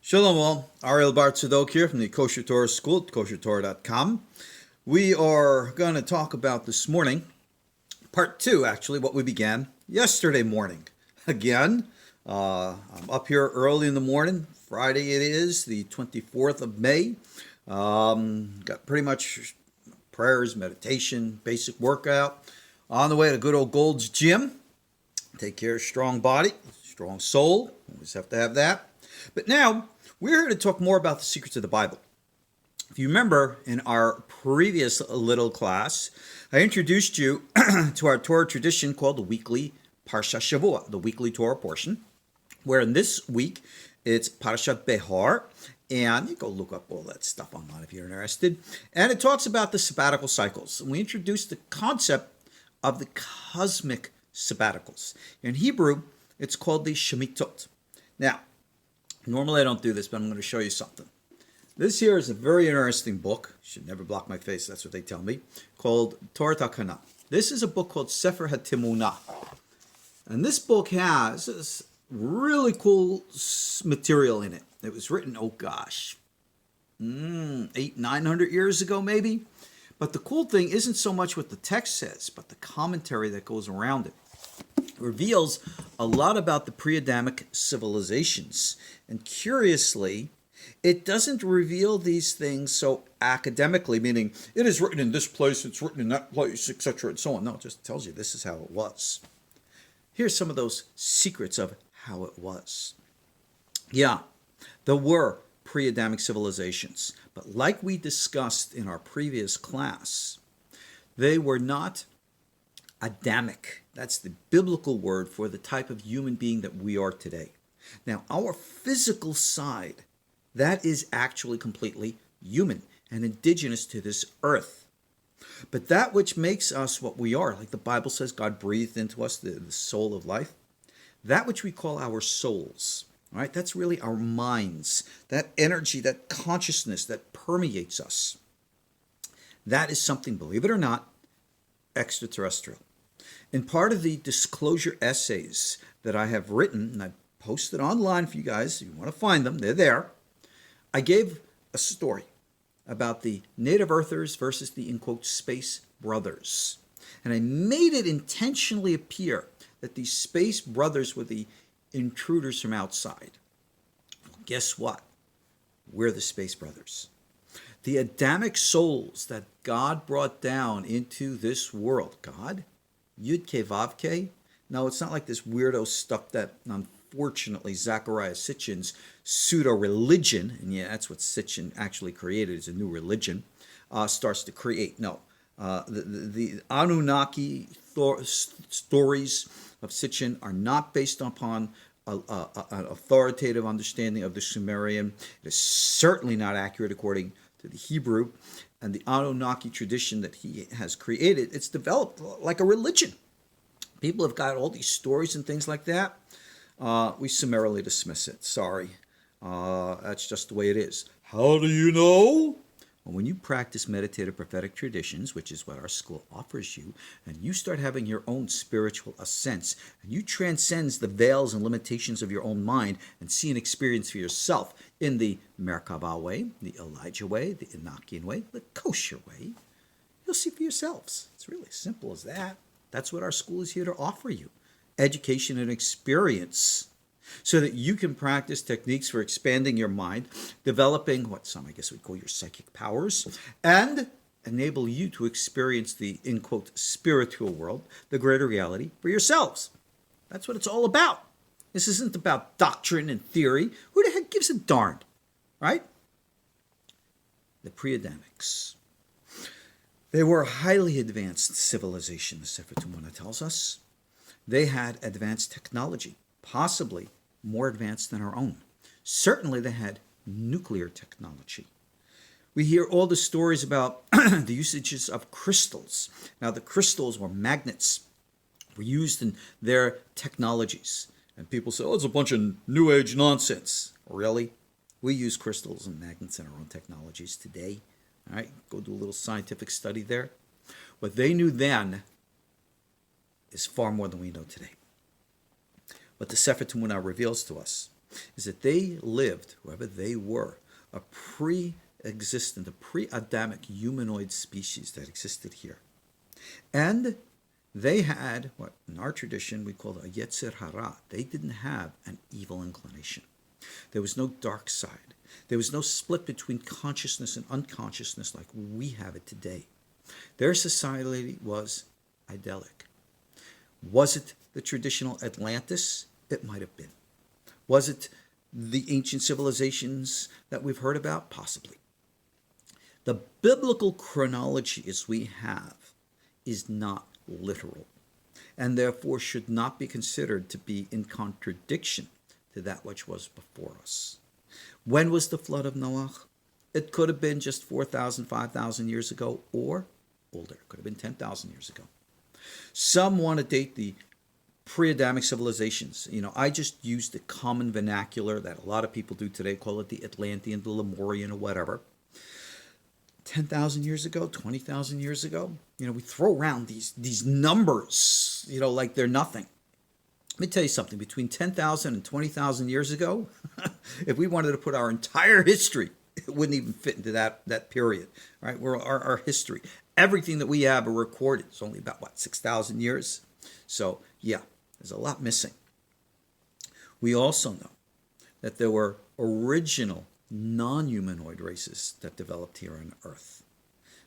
Shalom all, Ariel Tzadok here from the KosherTorah School at KosherTorah.com. We are going to talk about this morning, part 2 actually, what we began yesterday morning. Again, I'm up here early in the morning, Friday it is, the 24th of May. Got pretty much prayers, meditation, basic workout. On the way to good old Gold's Gym. Take care of strong body, strong soul, always have to have that. But now, we're here to talk more about the secrets of the Bible. If you remember, in our previous little class, I introduced you to our Torah tradition called the weekly Parsha Shavua, the weekly Torah portion, where in this week, it's Parashat Behar, and you go look up all that stuff online if you're interested. And it talks about the sabbatical cycles. And we introduced the concept of the cosmic sabbaticals. In Hebrew, it's called the Shemitot. Now, normally I don't do this, but I'm going to show you something. This here is a very interesting book. Should never block my face, that's what they tell me, called Torah Takana. This is a book called Sefer HaTimunah. And this book has this really cool material in it. It was written, 900 years ago maybe. But the cool thing isn't so much what the text says, but the commentary that goes around it. It reveals a lot about the pre-Adamic civilizations. And curiously, it doesn't reveal these things so academically, meaning it is written in this place, it's written in that place, etc. and so on. No, it just tells you this is how it was. Here's some of those secrets of how it was. Yeah, there were pre-Adamic civilizations, but like we discussed in our previous class, they were not Adamic. That's the biblical word for the type of human being that we are today. Now, our physical side, that is actually completely human and indigenous to this earth. But that which makes us what we are, like the Bible says, God breathed into us the soul of life, that which we call our souls, all right, that's really our minds, that energy, that consciousness that permeates us. That is something, believe it or not, extraterrestrial. In part of the disclosure essays that I have written, and I posted online for you guys, if you want to find them, they're there, I gave a story about the native earthers versus the, in quote, space brothers. And I made it intentionally appear that these space brothers were the intruders from outside. Well, guess what? We're the space brothers. The Adamic souls that God brought down into this world. God? Yud-Ke Vav-Ke? No, it's not like this weirdo stuff that, unfortunately, Zechariah Sitchin's pseudo-religion, and yeah, that's what Sitchin actually created, is a new religion, starts to create. No, the Annunaki stories of Sitchin are not based upon an authoritative understanding of the Sumerian. It is certainly not accurate according to the Hebrew. And the Anunnaki tradition that he has created, it's developed like a religion. People have got all these stories and things like that. We summarily dismiss it. Sorry. That's just the way it is. How do you know? Well, when you practice meditative prophetic traditions, which is what our school offers you, and you start having your own spiritual ascents, and you transcend the veils and limitations of your own mind and see and experience for yourself in the Merkabah way, the Elijah way, the Enochian way, the kosher way, you'll see for yourselves. It's really as simple as that. That's what our school is here to offer you. Education and experience, so that you can practice techniques for expanding your mind, developing what some, I guess, would call your psychic powers, and enable you to experience the, in quote, spiritual world, the greater reality for yourselves. That's what it's all about. This isn't about doctrine and theory. Who the heck gives a darn, right? The Pre-Adamics. They were a highly advanced civilization, the Sefer Timunah tells us. They had advanced technology, possibly more advanced than our own. Certainly they had nuclear technology. We hear all the stories about the usages of crystals. Now the crystals were magnets, were used in their technologies. And people say, oh, it's a bunch of new age nonsense. Really? We use crystals and magnets in our own technologies today. All right, go do a little scientific study there. What they knew then is far more than we know today. What the Sefer Timunah reveals to us is that they lived, whoever they were, a pre-existent, a pre-Adamic humanoid species that existed here. And they had what in our tradition we call a Yetzer Hara. They didn't have an evil inclination. There was no dark side. There was no split between consciousness and unconsciousness like we have it today. Their society was idyllic. Was it the traditional Atlantis? It might have been. Was it the ancient civilizations that we've heard about? Possibly. The biblical chronology as we have is not literal, and therefore should not be considered to be in contradiction to that which was before us. When was the flood of Noah? It could have been just 4,000, 5,000 years ago, or older. It could have been 10,000 years ago. Some want to date the pre-Adamic civilizations. I just use the common vernacular that a lot of people do today, call it the Atlantean, the Lemurian, or whatever. 10,000 years ago, 20,000 years ago, we throw around these numbers, like they're nothing. Let me tell you something. Between 10,000 and 20,000 years ago, if we wanted to put our entire history, it wouldn't even fit into that period, right? Our history. Everything that we have recorded is only about, 6,000 years? So, yeah, there's a lot missing. We also know that there were original non-humanoid races that developed here on Earth.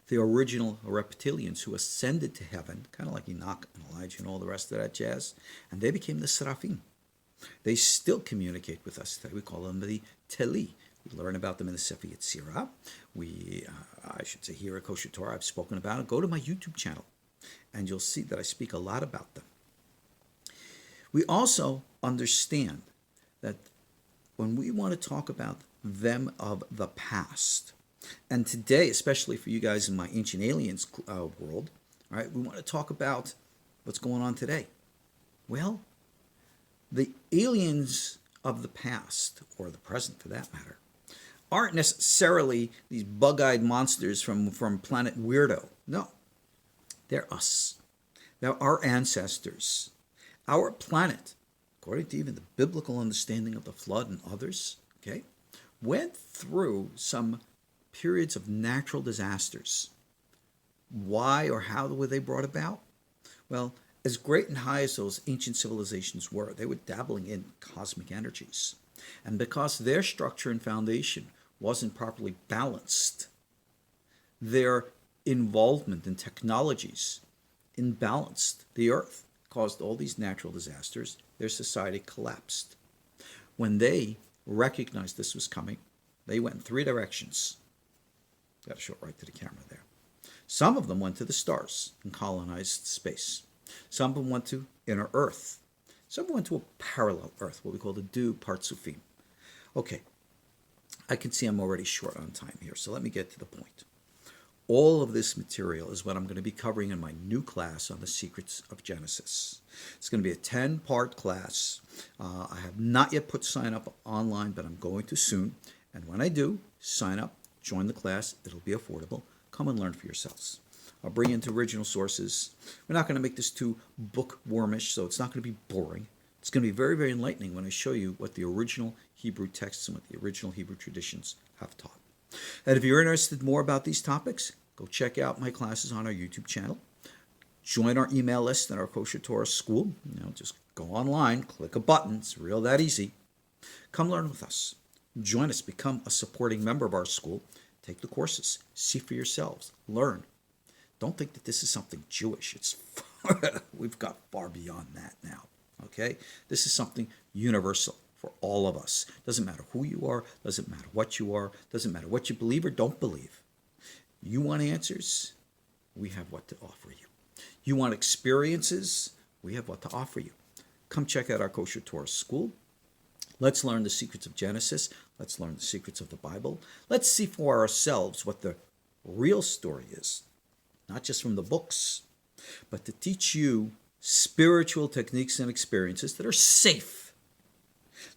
The original reptilians who ascended to heaven, kind of like Enoch and Elijah and all the rest of that jazz, and they became the Seraphim. They still communicate with us today. We call them the Teli. We learn about them in the Sefer Yetzirah. I should say here at Kosher Torah, I've spoken about it. Go to my YouTube channel, and you'll see that I speak a lot about them. We also understand that when we want to talk about them of the past, and today, especially for you guys in my Ancient Aliens world, right, we want to talk about what's going on today. Well, the aliens of the past, or the present for that matter, aren't necessarily these bug-eyed monsters from planet Weirdo. No, they're us. They're our ancestors. Our planet, according to even the biblical understanding of the flood and others, okay, went through some periods of natural disasters. Why or how were they brought about? Well, as great and high as those ancient civilizations were, they were dabbling in cosmic energies. And because their structure and foundation wasn't properly balanced, their involvement in technologies imbalanced the earth, caused all these natural disasters. Their society collapsed. When they recognized this was coming, they went in three directions. Got to show it right to the camera there. Some of them went to the stars and colonized space. Some of them went to inner Earth. Some went to a parallel Earth, what we call the Du Partsufim. Okay, I can see I'm already short on time here, so let me get to the point. All of this material is what I'm going to be covering in my new class on the secrets of Genesis. It's going to be a 10-part class. I have not yet put sign up online, but I'm going to soon. And when I do, sign up, join the class. It'll be affordable. Come and learn for yourselves. I'll bring into original sources. We're not going to make this too bookwormish, so it's not going to be boring. It's going to be very, very enlightening when I show you what the original Hebrew texts and what the original Hebrew traditions have taught. And if you're interested more about these topics, go check out my classes on our YouTube channel. Join our email list at our KosherTorah School. Just go online, click a button. It's real that easy. Come learn with us. Join us. Become a supporting member of our school. Take the courses. See for yourselves. Learn. Don't think that this is something Jewish. We've got far beyond that now. Okay? This is something universal for all of us. Doesn't matter who you are. Doesn't matter what you are. Doesn't matter what you believe or don't believe. You want answers? We have what to offer you. You want experiences? We have what to offer you. Come check out our KosherTorah School. Let's learn the secrets of Genesis. Let's learn the secrets of the Bible. Let's see for ourselves what the real story is. Not just from the books, but to teach you spiritual techniques and experiences that are safe,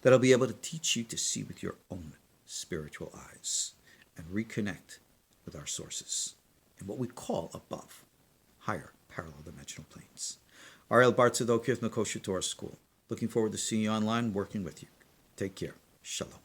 that'll be able to teach you to see with your own spiritual eyes and reconnect with our sources and what we call above, higher parallel dimensional planes. Ariel Tzadok here from the KosherTorah School. Looking forward to seeing you online, working with you. Take care. Shalom.